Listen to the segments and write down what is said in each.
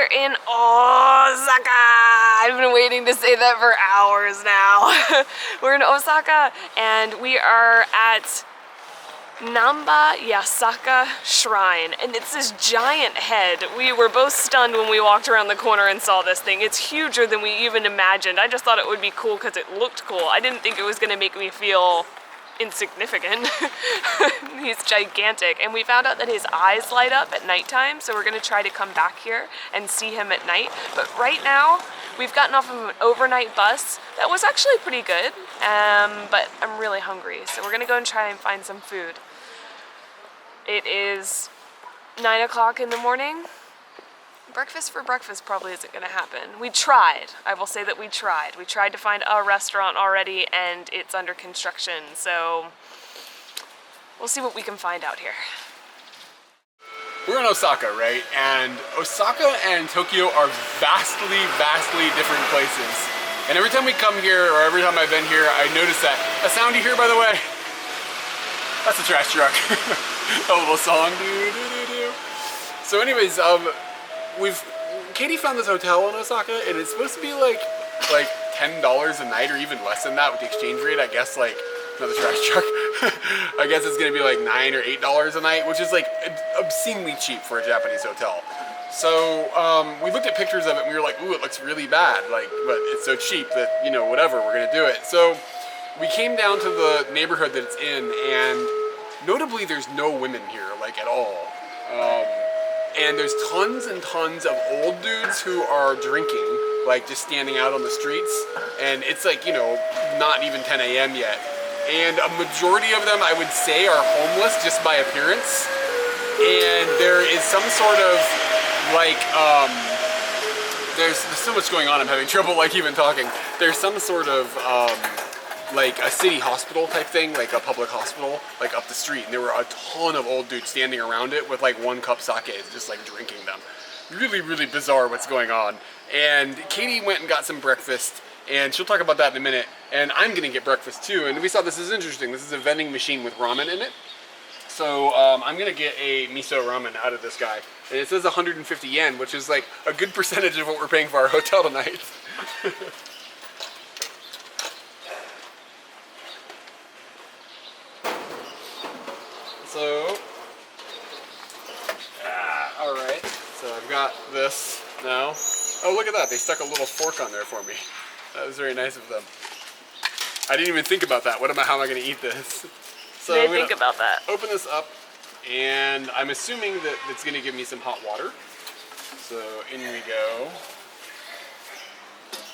We're in Osaka! I've been waiting to say that for hours now. We're in Osaka and we are at Namba Yasaka Shrine, and it's this giant head. We were both stunned when we walked around the corner and saw this thing. It's huger than we even imagined. I just thought it would be cool because it looked cool. I didn't think it was going to make me feel insignificant. He's gigantic, and we found out that his eyes light up at nighttime, so we're going to try to come back here and see him at night. But right now, we've gotten off of an overnight bus that was actually pretty good, but I'm really hungry, so we're going to go and try and find some food. It is 9 o'clock in the morning. Breakfast for breakfast probably isn't going to happen. We tried. I will say that we tried. We tried to find a restaurant already, and it's under construction, so we'll see what we can find out here. We're in Osaka, right? And Osaka and Tokyo are vastly, vastly different places. And every time we come here, or every time I've been here, I notice that. A sound you hear, by the way? That's a trash truck. A little song. So anyways, Katie found this hotel in Osaka, and it's supposed to be like $10 a night, or even less than that with the exchange rate. I guess like another trash truck. I guess it's gonna be like $9 or $8 a night, which is like obscenely cheap for a Japanese hotel. So we looked at pictures of it, and we were like, ooh, it looks really bad. Like, but it's so cheap that, you know, whatever, we're gonna do it. So we came down to the neighborhood that it's in, and notably there's no women here, like at all. And there's tons and tons of old dudes who are drinking, like just standing out on the streets. And it's like, you know, not even 10 a.m. yet. And a majority of them, I would say, are homeless just by appearance. And there is some sort of like, there's so much going on, I'm having trouble like even talking. There's some sort of, like a city hospital type thing, like a public hospital, like up the street, and there were a ton of old dudes standing around it with like 1 cup sake, just like drinking them. Really, really bizarre what's going on. And Katie went and got some breakfast, and she'll talk about that in a minute, and I'm gonna get breakfast too, and we saw this is interesting. This is a vending machine with ramen in it. So I'm gonna get a miso ramen out of this guy. And it says 150 yen, which is like a good percentage of what we're paying for our hotel tonight. So, all right, so I've got this now. Oh, look at that, they stuck a little fork on there for me. That was very nice of them. I didn't even think about that. How am I gonna eat this? So Did think about that. Open this up, and I'm assuming that it's gonna give me some hot water. So in we go.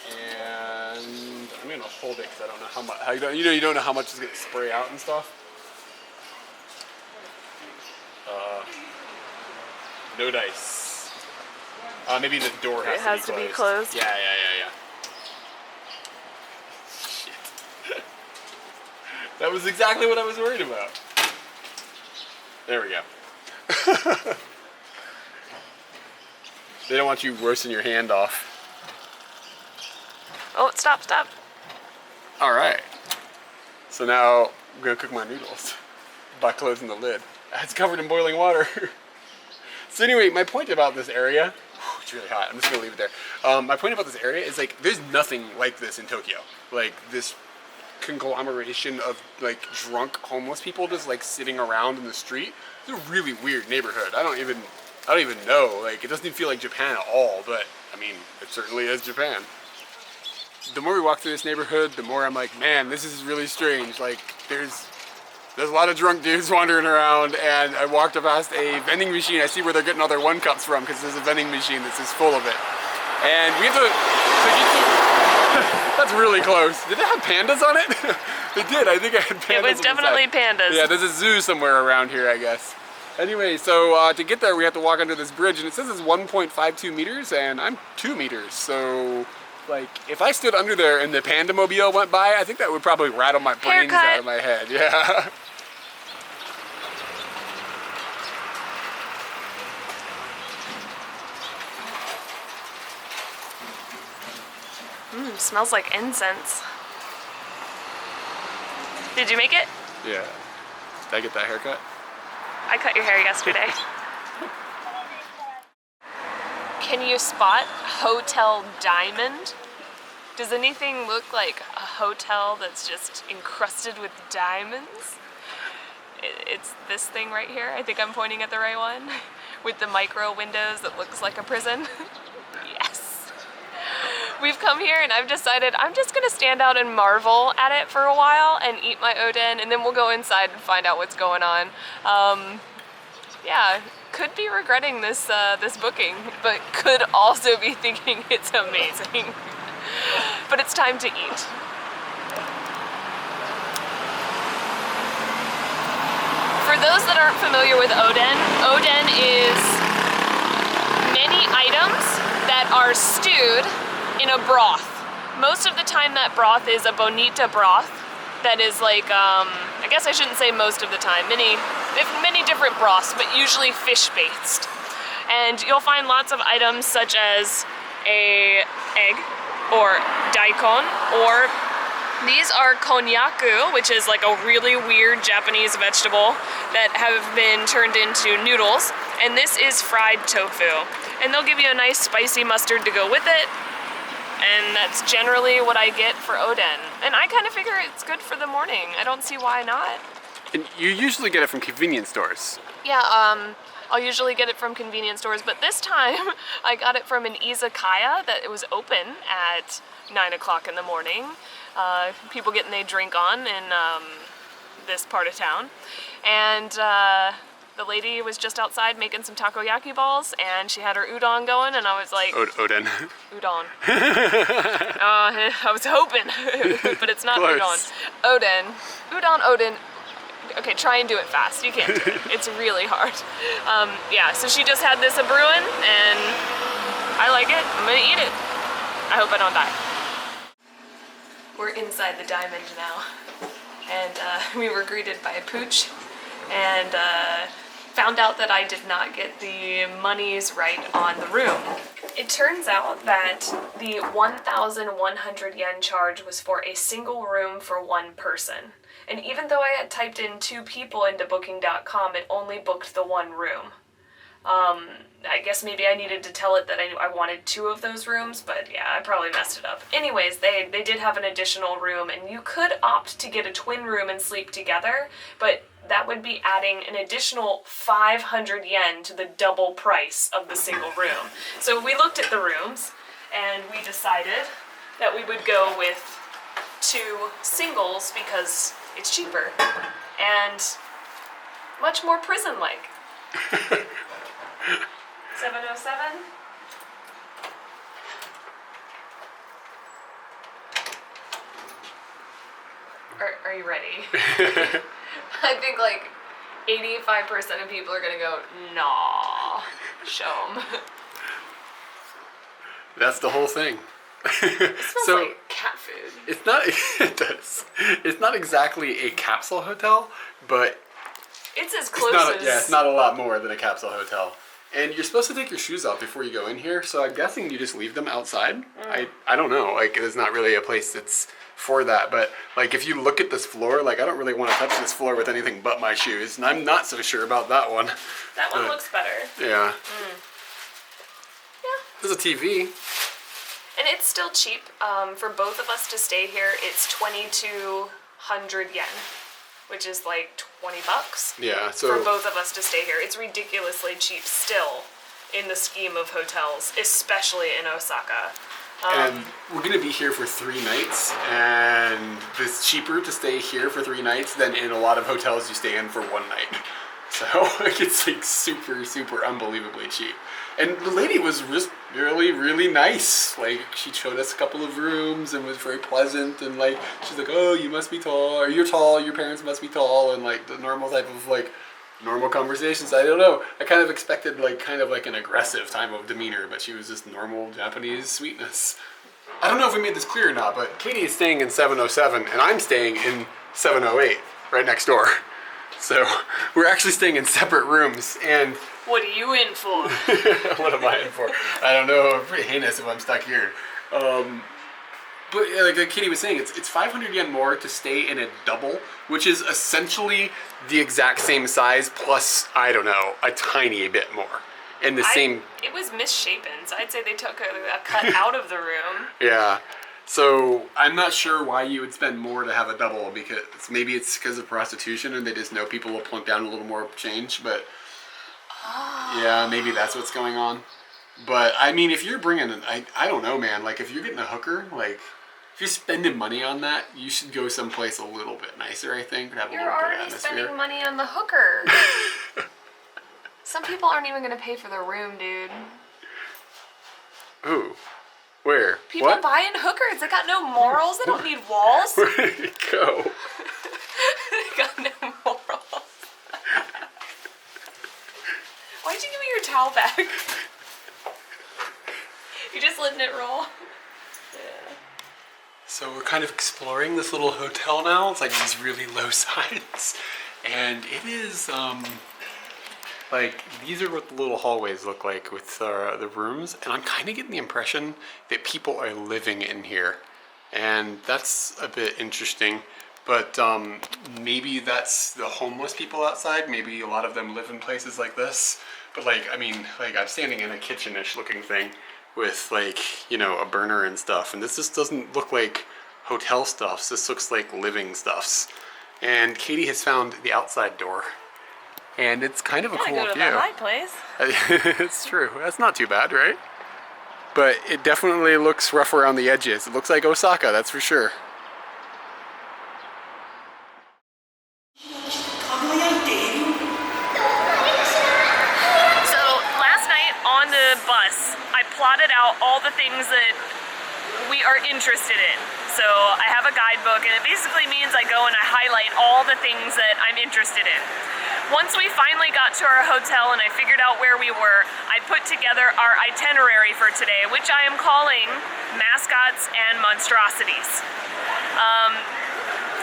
And I'm gonna hold it because I don't know how much, you don't know how much is gonna spray out and stuff. No dice. Maybe the door has to be closed. Yeah. Shit. That was exactly what I was worried about. There we go. They don't want you roasting your hand off. Oh, stop. All right. So now I'm gonna cook my noodles by closing the lid. It's covered in boiling water. So anyway, my point about this area, it's really hot, I'm just gonna leave it there. My point about this area is like, there's nothing like this in Tokyo. Like this conglomeration of like drunk homeless people just like sitting around in the street. It's a really weird neighborhood. I don't even know. Like, it doesn't even feel like Japan at all, but I mean, it certainly is Japan. The more we walk through this neighborhood, the more I'm like, man, this is really strange. Like, there's a lot of drunk dudes wandering around, and I walked past a vending machine. I see where they're getting all their 1 cups from, because there's a vending machine that's just full of it. And we have to that's really close. Did it have pandas on it? It did. I think I had pandas. It was definitely pandas. Yeah, there's a zoo somewhere around here, I guess. Anyway, so to get there, we have to walk under this bridge, and it says it's 1.52 meters, and I'm 2 meters. So, like, if I stood under there and the panda mobile went by, I think that would probably rattle my brains out of my head. Yeah. Smells like incense. Did you make it? Yeah. Did I get that haircut? I cut your hair yesterday. Can you spot Hotel Diamond? Does anything look like a hotel that's just encrusted with diamonds? It's this thing right here. I think I'm pointing at the right one. With the micro windows that looks like a prison. Yes. We've come here and I've decided I'm just gonna stand out and marvel at it for a while and eat my oden, and then we'll go inside and find out what's going on. Yeah, could be regretting this this booking, but could also be thinking it's amazing. But it's time to eat. For those that aren't familiar with oden, oden is many items that are stewed in a broth. Most of the time that broth is a bonita broth that is like, I guess I shouldn't say most of the time, many different broths, but usually fish-based. And you'll find lots of items such as a egg, or daikon, or these are konnyaku, which is like a really weird Japanese vegetable that have been turned into noodles, and this is fried tofu. And they'll give you a nice spicy mustard to go with it, and that's generally what I get for oden. And I kind of figure it's good for the morning. I don't see why not. And you usually get it from convenience stores. Yeah, I'll usually get it from convenience stores, but this time I got it from an izakaya that it was open at 9 o'clock in the morning. People getting their drink on in this part of town. And the lady was just outside making some takoyaki balls, and she had her udon going, and I was like... Oden. Udon. I was hoping, but it's not Close. udon. Oden. Udon, oden. Okay, try and do it fast. You can't do it. It's really hard. Yeah, so she just had this a brewing, and I like it. I'm gonna eat it. I hope I don't die. We're inside the diamond now, and we were greeted by a pooch, and found out that I did not get the monies right on the room. It turns out that the 1,100 yen charge was for a single room for one person. And even though I had typed in 2 people into booking.com, it only booked the one room. I guess maybe I needed to tell it that I wanted 2 of those rooms, but yeah, I probably messed it up. Anyways, they did have an additional room, and you could opt to get a twin room and sleep together, but that would be adding an additional 500 yen to the double price of the single room. So we looked at the rooms, and we decided that we would go with 2 singles because it's cheaper and much more prison-like. 707. Are you ready? I think like 85% of people are gonna go, nah, show 'em. That's the whole thing. It smells like cat food. It's not, it does. It's not exactly a capsule hotel, but it's as close as... Yeah, it's not a lot more than a capsule hotel. And you're supposed to take your shoes off before you go in here, so I'm guessing you just leave them outside. I don't know, like there's not really a place that's for that, but like if you look at this floor, like I don't really want to touch this floor with anything but my shoes, and I'm not so sure about that one. That one looks better. Yeah. Yeah. There's a TV. And it's still cheap. For both of us to stay here, it's 2,200 yen, which is like 20 bucks. Yeah, so for both of us to stay here. It's ridiculously cheap still in the scheme of hotels, especially in Osaka. And we're gonna be here for 3 nights, and it's cheaper to stay here for 3 nights than in a lot of hotels you stay in for 1 night. So like, it's like super, super unbelievably cheap. And the lady was just really, really nice. Like, she showed us a couple of rooms and was very pleasant, and like, she's like, oh, you must be tall, or you're tall, your parents must be tall, and like the normal type of like normal conversations. I don't know. I kind of expected like kind of like an aggressive type of demeanor, but she was just normal Japanese sweetness. I don't know if we made this clear or not, but Katie is staying in 707 and I'm staying in 708, right next door. So we're actually staying in separate rooms. And what are you in for? what am I in for? I don't know. I'm pretty heinous if I'm stuck here. But like Kitty was saying, it's 500 yen more to stay in a double, which is essentially the exact same size plus, I don't know, a tiny bit more. in the same. It was misshapen, so I'd say they took a cut out of the room. Yeah. So I'm not sure why you would spend more to have a double, because maybe it's because of prostitution and they just know people will plunk down a little more change, but yeah, maybe that's what's going on. But I mean, if you're bringing I don't know, man, like if you're getting a hooker, like if you're spending money on that, you should go someplace a little bit nicer, I think. Have You're already spending money on the hooker. Some people aren't even going to pay for the room, dude. Ooh. Where? People buying hookers. They got no morals. They don't need walls. Where did it go? They got no morals. Why'd you give me your towel back? You just letting it roll? Yeah. So we're kind of exploring this little hotel now. It's like these really low sides. And it is, like, these are what the little hallways look like with the rooms, and I'm kind of getting the impression that people are living in here, and that's a bit interesting. But maybe that's the homeless people outside. Maybe a lot of them live in places like this. But like, I mean, like I'm standing in a kitchen-ish looking thing with like, you know, a burner and stuff, and this just doesn't look like hotel stuffs. This looks like living stuffs. And Katie has found the outside door. And it's kind of a cool go to view. the high place. It's true. That's not too bad, right? But it definitely looks rough around the edges. It looks like Osaka, that's for sure. So last night on the bus, I plotted out all the things that we are interested in. So I have a guidebook, and it basically means I go and I highlight all the things that I'm interested in. Once we finally got to our hotel and I figured out where we were, I put together our itinerary for today, which I am calling Mascots and Monstrosities.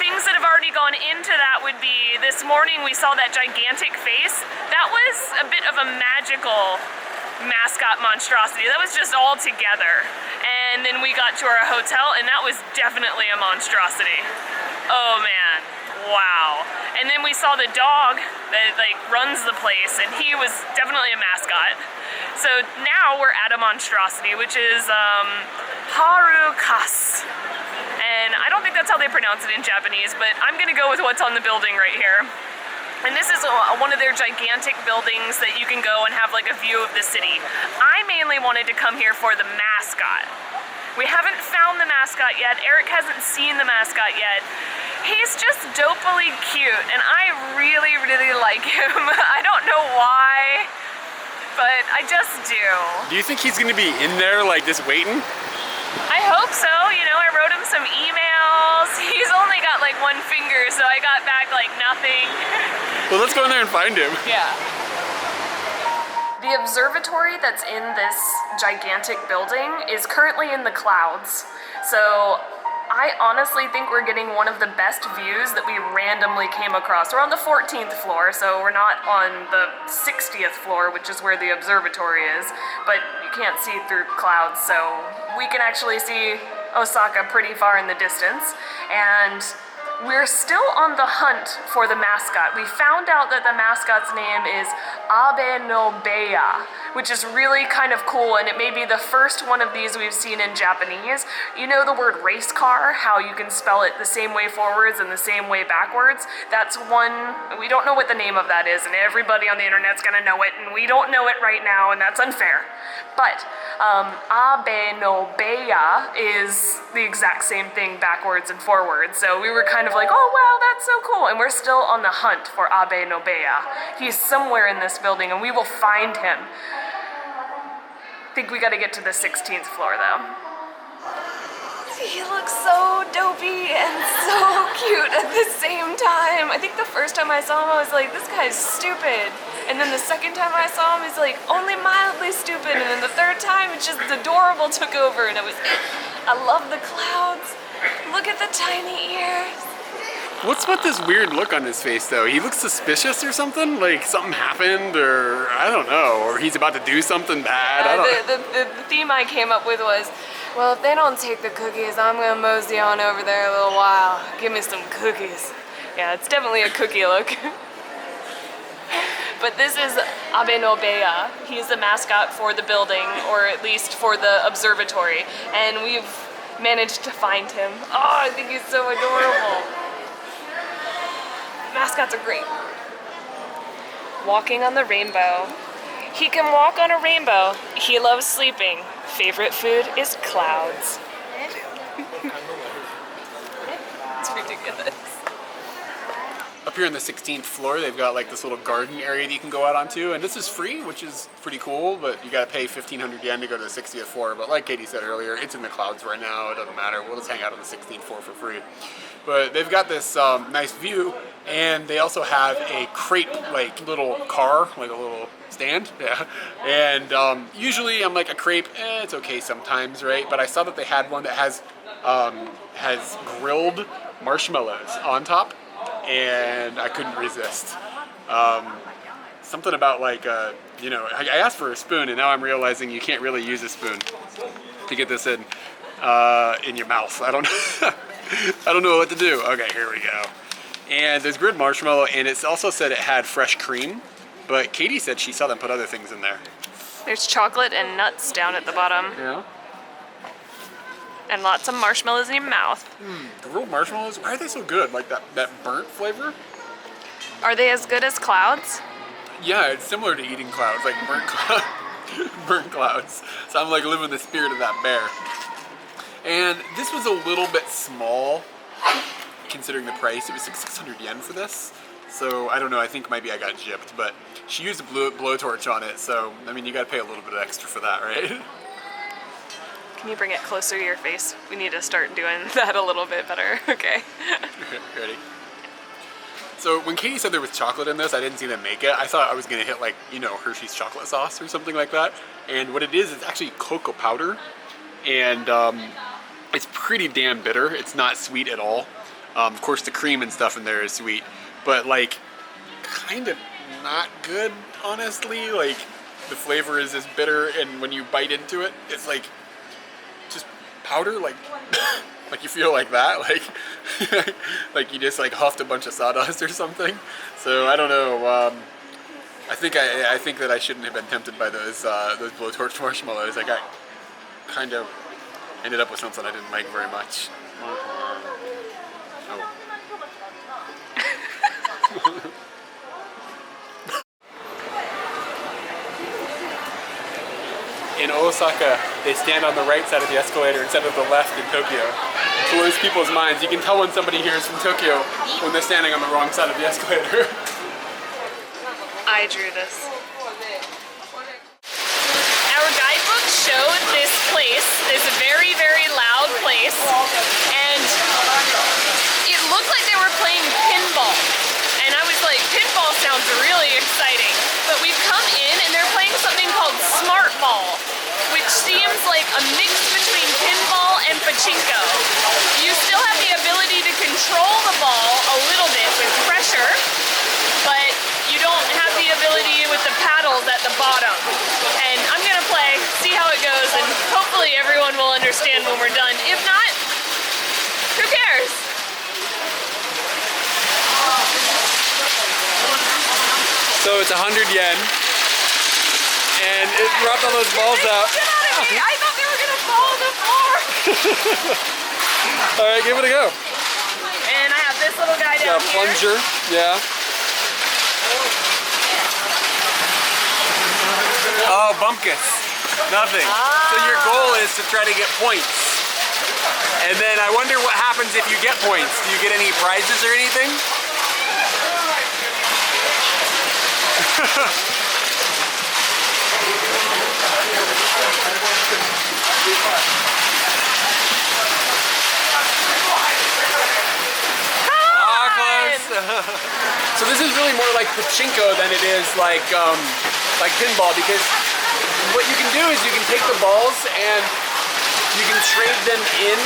Things that have already gone into that would be, this morning we saw that gigantic face. That was a bit of a magical mascot monstrosity. That was just all together. And then we got to our hotel and that was definitely a monstrosity. Oh man, wow. And then we saw the dog that like runs the place, and he was definitely a mascot. So now we're at a monstrosity, which is Harukas. And I don't think that's how they pronounce it in Japanese, but I'm gonna go with what's on the building right here. And this is one of their gigantic buildings that you can go and have like a view of the city. I mainly wanted to come here for the mascot. We haven't found the mascot yet. Eric hasn't seen the mascot yet. He's just dopely cute, and I really, really like him. I don't know why, but I just do. Do you think he's gonna be in there like just waiting? I hope so. You know, I wrote him some emails. He's only got like one finger, so I got back like nothing. Well, let's go in there and find him. Yeah. The observatory that's in this gigantic building is currently in the clouds. So I honestly think we're getting one of the best views that we randomly came across. We're on the 14th floor, so we're not on the 60th floor, which is where the observatory is, but you can't see through clouds, so we can actually see Osaka pretty far in the distance. And we're still on the hunt for the mascot. We found out that the mascot's name is Abe no Beya, which is really kind of cool, and it may be the first one of these we've seen in Japanese. You know the word race car, how you can spell it the same way forwards and the same way backwards? That's one, we don't know what the name of that is, and everybody on the internet's gonna know it, and we don't know it right now, and that's unfair. But Abe no Beya is the exact same thing backwards and forwards, so we were kind of like, oh wow, that's so cool, and we're still on the hunt for Abe no Beya. He's somewhere in this building, and we will find him. I think we gotta get to the 16th floor though. He looks so dopey and so cute at the same time. I think the first time I saw him, I was like, this guy's stupid. And then the second time I saw him, he's like, only mildly stupid. And then the third time, it's just adorable took over, and it was, I love the clouds. Look at the tiny ears. What's with this weird look on his face though? He looks suspicious or something? Like something happened, or I don't know, or he's about to do something bad. The theme I came up with was, well, if they don't take the cookies, I'm gonna mosey on over there a little while. Give me some cookies. Yeah, it's definitely a cookie look. But this is Abe Nobeya. He's the mascot for the building, or at least for the observatory. And we've managed to find him. Oh, I think he's so adorable. Mascots are great. Walking on the rainbow. He can walk on a rainbow. He loves sleeping. Favorite food is clouds. It's ridiculous. Up here on the 16th floor, they've got like this little garden area that you can go out onto, and this is free, which is pretty cool, but you gotta pay 1,500 yen to go to the 60th floor. But like Katie said earlier, it's in the clouds right now, it doesn't matter. We'll just hang out on the 16th floor for free. But they've got this nice view, and they also have a crepe like little car, like a little stand. Yeah. And usually I'm like, a crepe, it's okay sometimes, right? But I saw that they had one that has grilled marshmallows on top, and I couldn't resist. Something about like, you know, I asked for a spoon, and now I'm realizing you can't really use a spoon to get this in your mouth. I don't know. I don't know what to do. Okay, here we go. And there's grilled marshmallow, and it's also said it had fresh cream, but Katie said she saw them put other things in there. There's chocolate and nuts down at the bottom. Yeah. And lots of marshmallows in your mouth. Grilled marshmallows, why are they so good? Like that burnt flavor? Are they as good as clouds? Yeah, it's similar to eating clouds, like burnt clouds. So I'm like living the spirit of that bear. And this was a little bit small, considering the price. It was like 600 yen for this. So I don't know, I think maybe I got gypped, but she used a blowtorch on it, so I mean, you gotta pay a little bit extra for that, right? Can you bring it closer to your face? We need to start doing that a little bit better. Okay. Ready? So when Katie said there was chocolate in this, I didn't see them make it. I thought I was gonna hit like, you know, Hershey's chocolate sauce or something like that. And what it is, it's actually cocoa powder. And it's pretty damn bitter. It's not sweet at all. Of course, the cream and stuff in there is sweet, but like kind of not good, honestly. Like the flavor is just bitter, and when you bite into it, it's like just powder, like like you feel like that, like like you just like huffed a bunch of sawdust or something. So I don't know. I think that I shouldn't have been tempted by those blowtorch marshmallows. I got kind of ended up with something I didn't like very much. Oh. In Osaka, they stand on the right side of the escalator instead of the left in Tokyo. To lose people's minds. You can tell when somebody here is from Tokyo when they're standing on the wrong side of the escalator. I drew this. Our guidebook showed this place, this very, very loud place, and it looked like they were playing pinball. And I was like, pinball sounds really exciting. But we've come in and they're playing something called smart ball, which seems like a mix between pinball and pachinko. You still have the ability to control the ball a little bit with pressure, but you don't have the ability with the paddles at the bottom. And I'm gonna play, see how it goes, and hopefully everyone will understand when we're done. If not, who cares? So it's 100 yen, and it dropped all those balls out. Get out of me! I thought they were gonna fall on the floor! All right, give it a go. And I have this little guy down here. Plunger, yeah. Oh, bumpkus. Nothing. So your goal is to try to get points. And then I wonder what happens if you get points. Do you get any prizes or anything? So this is really more like pachinko than it is like pinball, because what you can do is you can take the balls and you can trade them in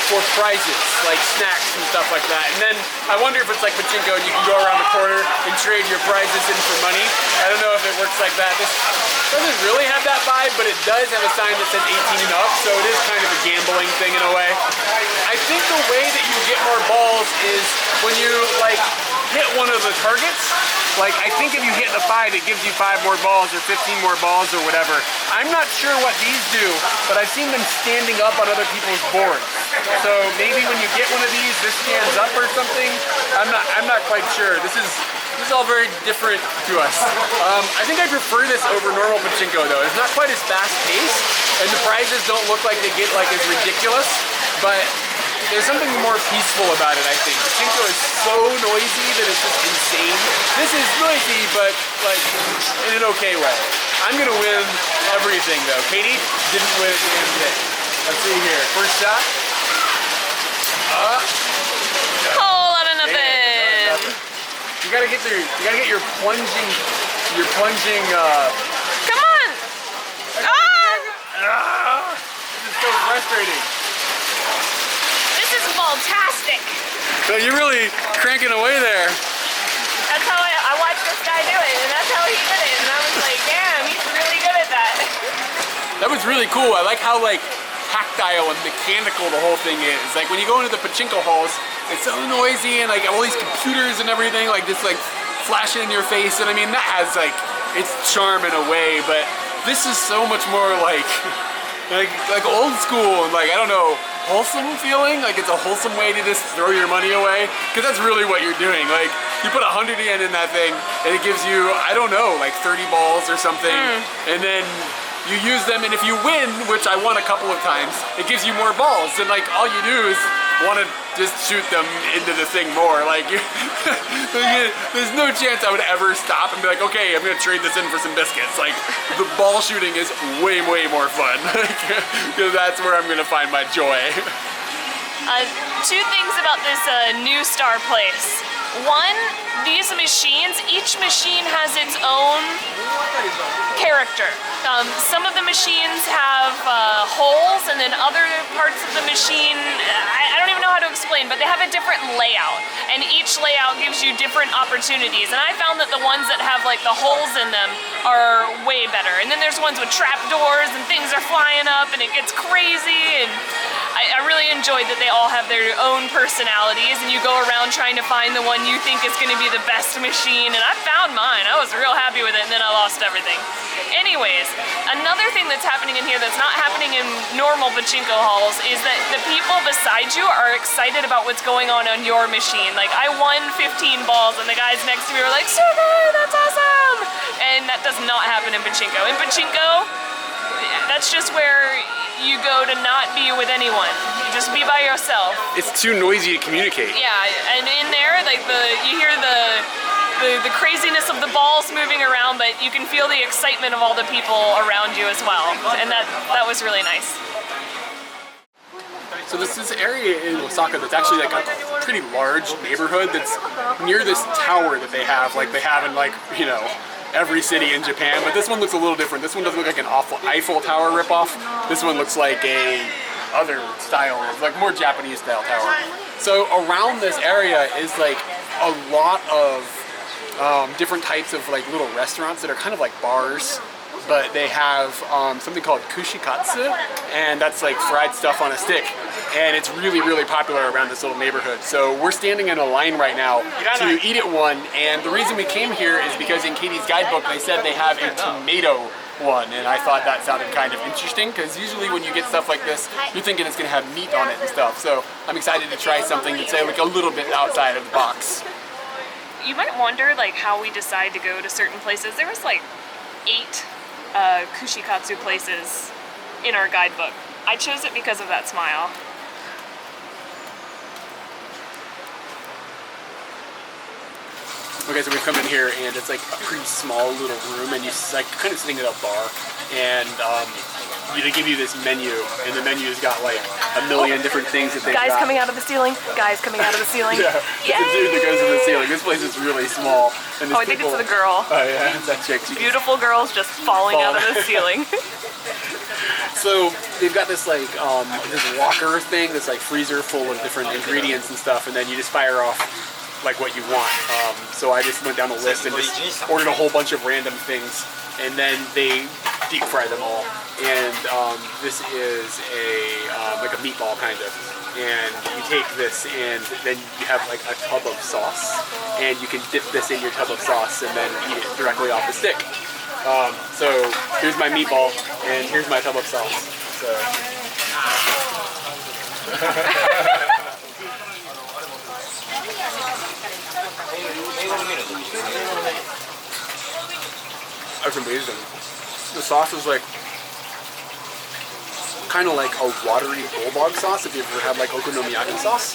for prizes, like snacks and stuff like that. And then I wonder if it's like pachinko and you can go around the corner and trade your prizes in for money. I don't know if it works like that. This doesn't really have that vibe, but it does have a sign that says 18 and up, so it is kind of a gambling thing in a way. I think the way that you get more balls is when you like hit one of the targets, Like, I think if you hit the 5, it gives you 5 more balls or 15 more balls or whatever. I'm not sure what these do, but I've seen them standing up on other people's boards. So maybe when you get one of these, this stands up or something. I'm not quite sure. This is all very different to us. I think I prefer this over normal pachinko though. It's not quite as fast paced, and the prizes don't look like they get like as ridiculous, but there's something more peaceful about it, I think. Pachinko is so noisy that it's just insane. This is noisy, but like in an okay way. I'm gonna win everything though. Katie didn't win a damn thing. Let's see here. First shot. Whole lot of nothing. You gotta get your plunging. Come on! This is so frustrating. This is fantastic. So you're really cranking away there. That's how I watched this guy do it, and that's how he did it. And I was like, damn, he's really good at that. That was really cool. I like how like tactile and mechanical the whole thing is. Like when you go into the pachinko halls, it's so noisy and like all these computers and everything like just like flashing in your face. And I mean that has like its charm in a way, but this is so much more like old school and like I don't know, wholesome feeling. Like it's a wholesome way to just throw your money away, because that's really what you're doing. Like you put 100 yen in that thing and it gives you, I don't know, like 30 balls or something, and then you use them, and if you win, which I won a couple of times, it gives you more balls, and like all you do is want to just shoot them into the thing more. Like there's no chance I would ever stop and be like, okay, I'm gonna trade this in for some biscuits. Like the ball shooting is way more fun, because that's where I'm gonna find my joy. Two things about this new star place. One, these machines, each machine has its own character. Some of the machines have holes, and then other parts of the machine, I don't even know how to explain, but they have a different layout, and each layout gives you different opportunities. And I found that the ones that have like the holes in them are way better. And then there's ones with trap doors and things are flying up and it gets crazy, and I really enjoyed that they all have their own personalities, and you go around trying to find the one you think is going to be the best machine, and I found mine. I was real happy with it, and then I lost everything. Anyways, another thing that's happening in here that's not happening in normal pachinko halls is that the people beside you are excited about what's going on your machine. Like I won 15 balls, and the guys next to me were like, "Super, that's awesome!" And that does not happen in pachinko. In pachinko, that's just where you go to not be with anyone. You just be by yourself. It's too noisy to communicate. Yeah, and in there, like you hear the craziness of the balls moving around, but you can feel the excitement of all the people around you as well, and that was really nice. So this area in Osaka that's actually like a pretty large neighborhood that's near this tower that they have in like, you know, every city in Japan, but this one looks a little different. This one doesn't look like an Eiffel Tower ripoff. This one looks like a other style, like more Japanese style tower. So around this area is like a lot of different types of like little restaurants that are kind of like bars, but they have something called kushikatsu, and that's like fried stuff on a stick. And it's really popular around this little neighborhood. So we're standing in a line right now to eat at one, and the reason we came here is because in Katie's guidebook they said they have a tomato one, and I thought that sounded kind of interesting, because usually when you get stuff like this, you're thinking it's gonna have meat on it and stuff. So I'm excited to try something that's like a little bit outside of the box. You might wonder like how we decide to go to certain places. There was like 8 kushikatsu places in our guidebook. I chose it because of that smile. Okay, so we've come in here and it's like a pretty small little room, and you're like kind of sitting at a bar, and they give you this menu, and the menu's got like a million different things that they've got. Guys coming out of the ceiling. Guys coming out of the ceiling. Yeah, it's a dude that goes to the ceiling. This place is really small. And I think it's the girl. Oh yeah, it's that chick. Beautiful girls just falling out of the ceiling. So they've got this like this walker thing, this like freezer full of different ingredients and stuff, and then you just fire off like what you want. So I just went down a list and just ordered a whole bunch of random things, and then they deep fry them all. And this is like a meatball kind of. And you take this and then you have like a tub of sauce, and you can dip this in your tub of sauce and then eat it directly off the stick. So here's my meatball and here's my tub of sauce. So. That's amazing. The sauce is like kind of like a watery bulldog sauce if you've ever had like okonomiyaki sauce,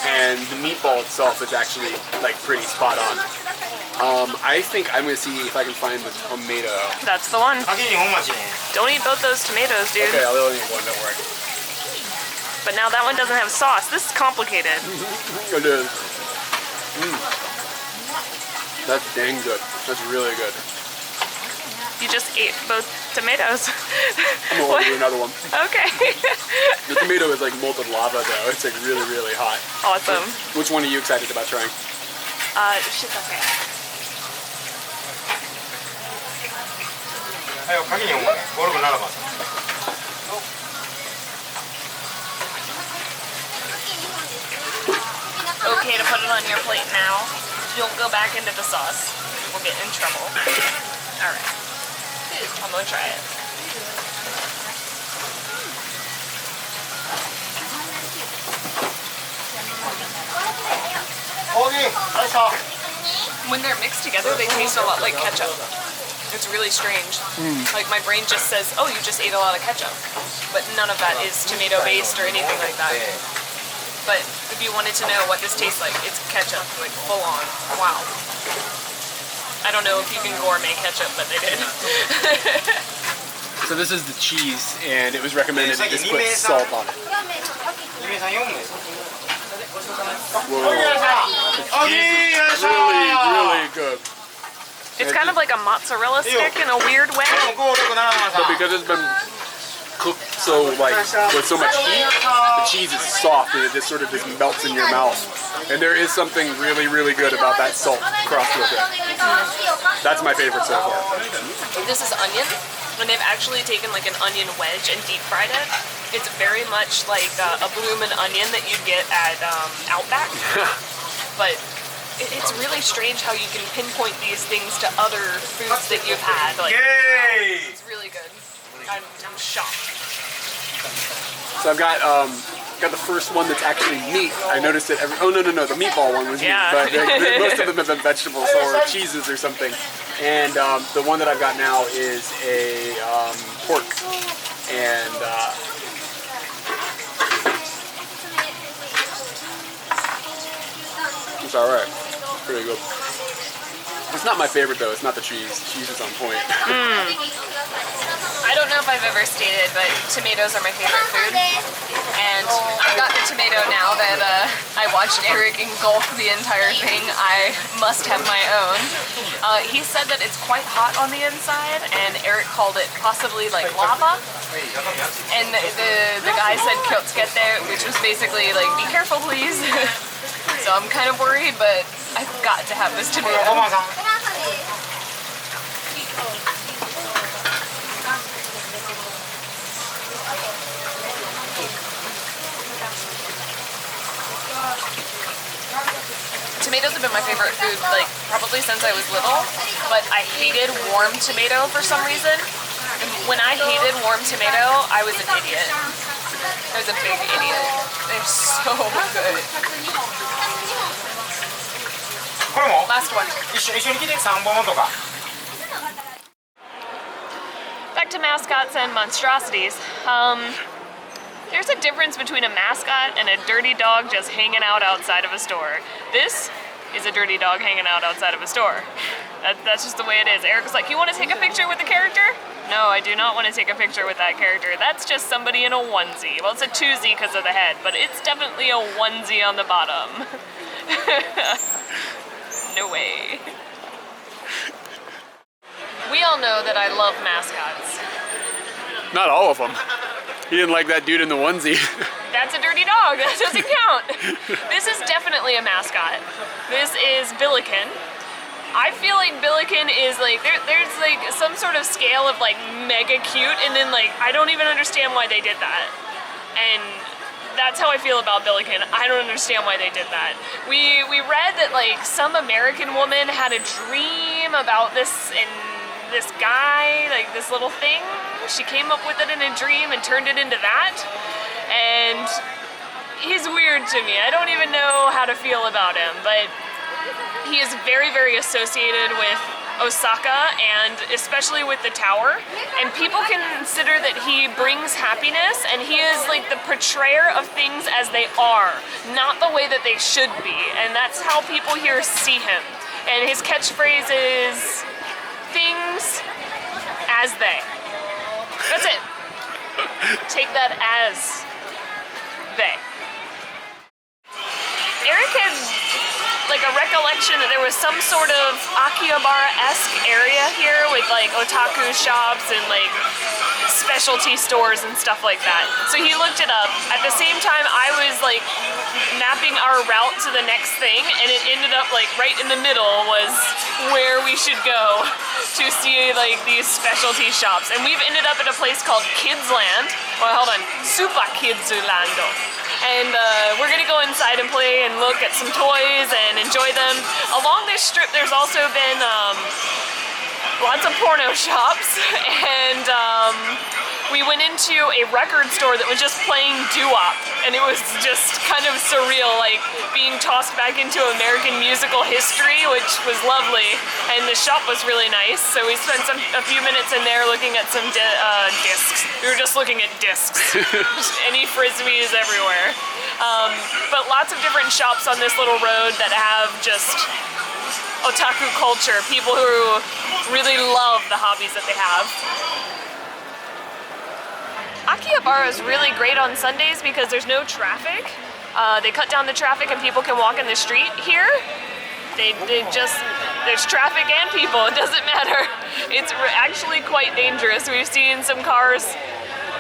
and the meatball itself is actually like pretty spot on. I think I'm gonna see if I can find the tomato. That's the one. Don't eat both those tomatoes, dude. Okay, I'll only eat one, don't worry. But now that one doesn't have sauce. This is complicated. It is. That's dang good. That's really good. You just ate both tomatoes. I'm gonna do another one. Okay. The tomato is like molten lava though. It's like really, really hot. Awesome. Which one are you excited about trying? Shit, okay. Okay to put it on your plate now. Don't go back into the sauce. We'll get in trouble. Alright. I'm gonna try it. When they're mixed together, they taste a lot like ketchup. It's really strange. Like my brain just says, oh, you just ate a lot of ketchup. But none of that is tomato based or anything like that. But if you wanted to know what this tastes like, it's ketchup, like full on. Wow. I don't know if you can gourmet ketchup, but they did. So this is the cheese, and it was recommended to just put salt on it. Whoa. The cheese is really, really good. It's kind of like a mozzarella stick in a weird way. But because it's been cooked so like with so much heat, the cheese is soft and it just sort of just melts in your mouth. And there is something really, really good about that salt crossed with it. That's my favorite so far. This is onion, and they've actually taken like an onion wedge and deep fried it. It's very much like a bloomin' onion that you'd get at Outback. But it's really strange how you can pinpoint these things to other foods that you've had. Like, it's really good. I'm shocked. So I've got the first one that's actually meat. I noticed it oh no, the meatball one was meat, but most of them have been vegetables or cheeses or something. And the one that I've got now is a pork. And it's alright. Pretty good. It's not my favorite though, it's not the cheese. The cheese is on point. I don't know if I've ever stated, but tomatoes are my favorite food. And I've got the tomato now that I watched Eric engulf the entire thing. I must have my own. He said that it's quite hot on the inside, and Eric called it possibly like lava. And the guy said "Kyotsukete," which was basically like, be careful please. So I'm kind of worried, but I've got to have this tomato. Tomatoes have been my favorite food, like, probably since I was little, but I hated warm tomato for some reason. And when I hated warm tomato, I was an idiot. I was a big idiot. They're so good. Last one. Back to mascots and monstrosities. There's a difference between a mascot and a dirty dog just hanging out outside of a store. This is a dirty dog hanging out outside of a store. That's just the way it is. Eric was like, you want to take a picture with the character? No, I do not want to take a picture with that character. That's just somebody in a onesie. Well, it's a twosie because of the head, but it's definitely a onesie on the bottom. No way. We all know that I love mascots. Not all of them. He didn't like that dude in the onesie. That's a dirty dog, that doesn't count. This is definitely a mascot. This is Billiken. I feel like Billiken is like, there's like some sort of scale of like mega cute, and then like, I don't even understand why they did that. And that's how I feel about Billiken. I don't understand why they did that. We read that like some American woman had a dream about this, and this guy, like this little thing, she came up with it in a dream and turned it into that. And he's weird to me. I don't even know how to feel about him, but he is very, very associated with Osaka, and especially with the tower. And people can consider that he brings happiness, and he is like the portrayer of things as they are, not the way that they should be. And that's how people here see him. And his catchphrase is, things as they. That's it. Take that as they. Eric had like a recollection that there was some sort of Akihabara-esque area here with like otaku shops and like specialty stores and stuff like that. So he looked it up. At the same time, I was like mapping our route to the next thing, and it ended up like right in the middle was where we should go to see like these specialty shops. And we've ended up at a place called Kidsland. Well, hold on, Super Kidzulando. And we're gonna go inside and play and look at some toys and enjoy them. Along this strip, there's also been lots of porno shops, and we went into a record store that was just playing doo-wop, and it was just kind of surreal, like being tossed back into American musical history, which was lovely. And the shop was really nice, so we spent a few minutes in there looking at some discs. We were just looking at discs. Any frisbees everywhere. But lots of different shops on this little road that have just otaku culture, people who really love the hobbies that they have. Akihabara is really great on Sundays because there's no traffic. They cut down the traffic and people can walk in the street here. There's traffic and people, it doesn't matter. It's actually quite dangerous. We've seen some cars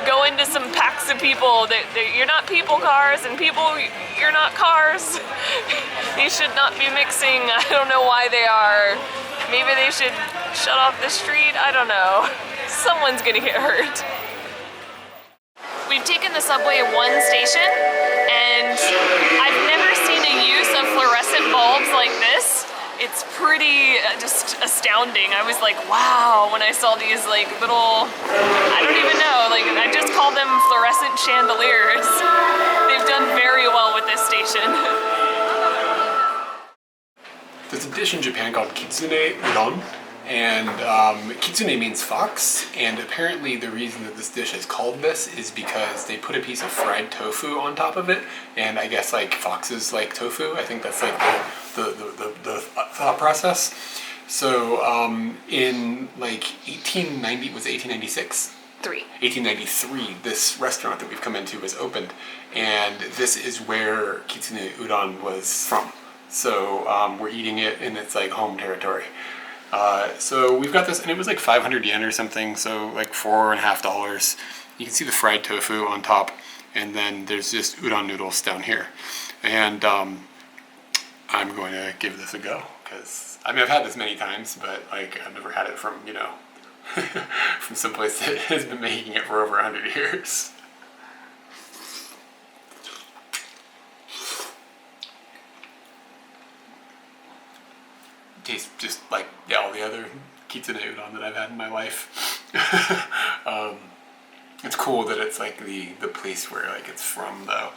go into some packs of people. You're not people cars, and people, you're not cars. These should not be mixing. I don't know why they are. Maybe they should shut off the street, I don't know. Someone's gonna get hurt. We've taken the subway one station, and I've never seen a use of fluorescent bulbs like this. It's pretty just astounding. I was like, wow, when I saw these like little, I don't even know, like I just call them fluorescent chandeliers. They've done very well with this station. There's a dish in Japan called kitsune udon, and kitsune means fox, and apparently the reason that this dish is called this is because they put a piece of fried tofu on top of it, and I guess like foxes like tofu. I think that's like the thought process. So in like 1896? 1893, this restaurant that we've come into was opened, and this is where kitsune udon was from. So we're eating it in its like home territory. So we've got this, and it was like 500 yen or something, so like $4.50. You can see the fried tofu on top, and then there's just udon noodles down here. And I'm going to give this a go, because I mean I've had this many times, but like I've never had it from, you know, from someplace that has been making it for over 100 years. Tastes just like all the other kitsune udon that I've had in my life. It's cool that it's like the place where like it's from though.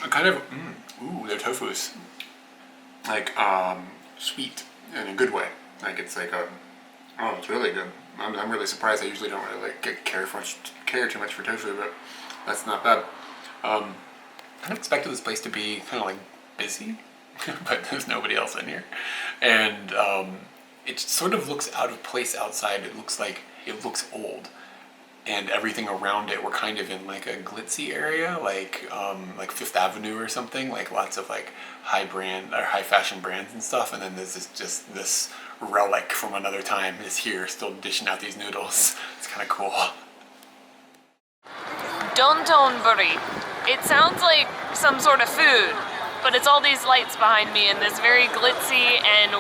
I kind of ooh, their tofu's like sweet in a good way. Like it's like oh, it's really good. I'm really surprised. I usually don't really like care too much for tofu, but that's not bad. I kind of expected this place to be kind of like busy. But there's nobody else in here, and it sort of looks out of place outside. It looks old, and everything around it, we're kind of in like a glitzy area, like Fifth Avenue or something, like lots of like high fashion brands and stuff, and then there's this relic from another time is here still dishing out these noodles. It's kind of cool. Dontonburi. It sounds like some sort of food. but it's all these lights behind me in this very glitzy and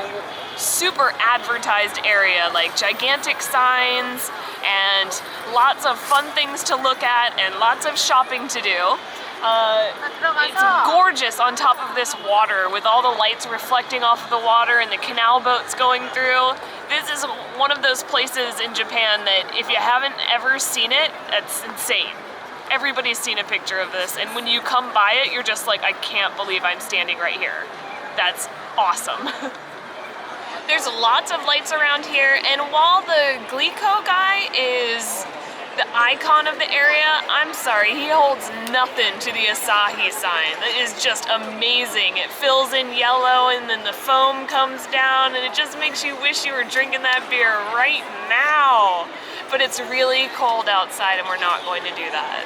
super advertised area, like gigantic signs and lots of fun things to look at and lots of shopping to do. It's gorgeous on top of this water with all the lights reflecting off of the water and the canal boats going through. This is one of those places in Japan that if you haven't ever seen it, that's insane. Everybody's seen a picture of this, and when you come by it, you're just like, I can't believe I'm standing right here. That's awesome. There's lots of lights around here, and while the Glico guy is the icon of the area, I'm sorry, he holds nothing to the Asahi sign. That is just amazing. It fills in yellow and then the foam comes down and it just makes you wish you were drinking that beer right now. But it's really cold outside and we're not going to do that.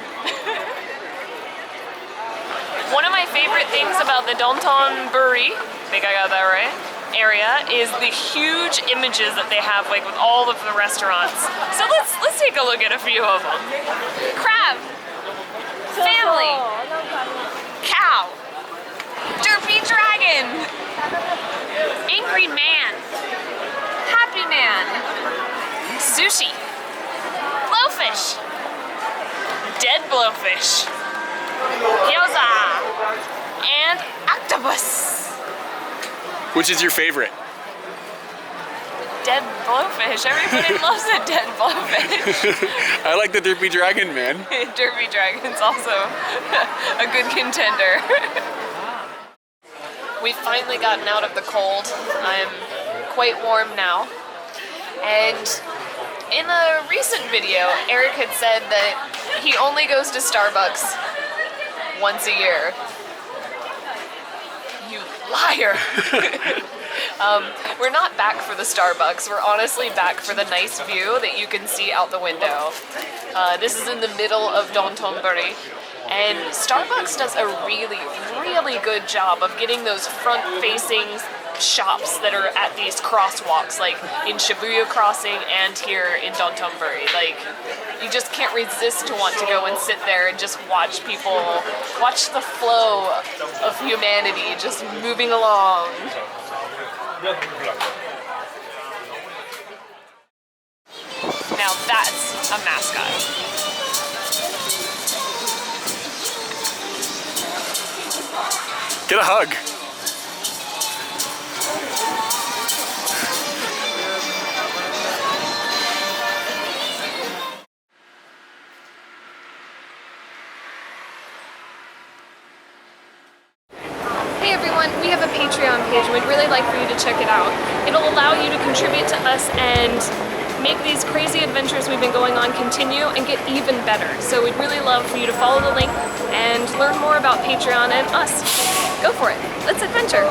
One of my favorite things about the Dotonbori, I think I got that right, area is the huge images that they have, like with all of the restaurants. So let's take a look at a few of them. Crab, family, cow, derpy dragon, angry man, happy man, sushi, blowfish, dead blowfish, gyoza, and octopus. Which is your favorite? Dead blowfish. Everybody loves a dead blowfish. I like the Derpy Dragon, man. Derpy Dragon's also a good contender. We've finally gotten out of the cold. I'm quite warm now. And in a recent video, Eric had said that he only goes to Starbucks once a year. You liar! We're not back for the Starbucks. We're honestly back for the nice view that you can see out the window. This is in the middle of Dotonbori, and Starbucks does a really, really good job of getting those front-facing shops that are at these crosswalks, like in Shibuya Crossing and here in Dotonbori. Like, you just can't resist to want to go and sit there and just watch people, watch the flow of humanity just moving along. Now that's a mascot. Get a hug. Hey everyone, we have a Patreon page and we'd really like for you to check it out. It'll allow you to contribute to us and make these crazy adventures we've been going on continue and get even better. So we'd really love for you to follow the link and learn more about Patreon and us. Go for it. Let's adventure.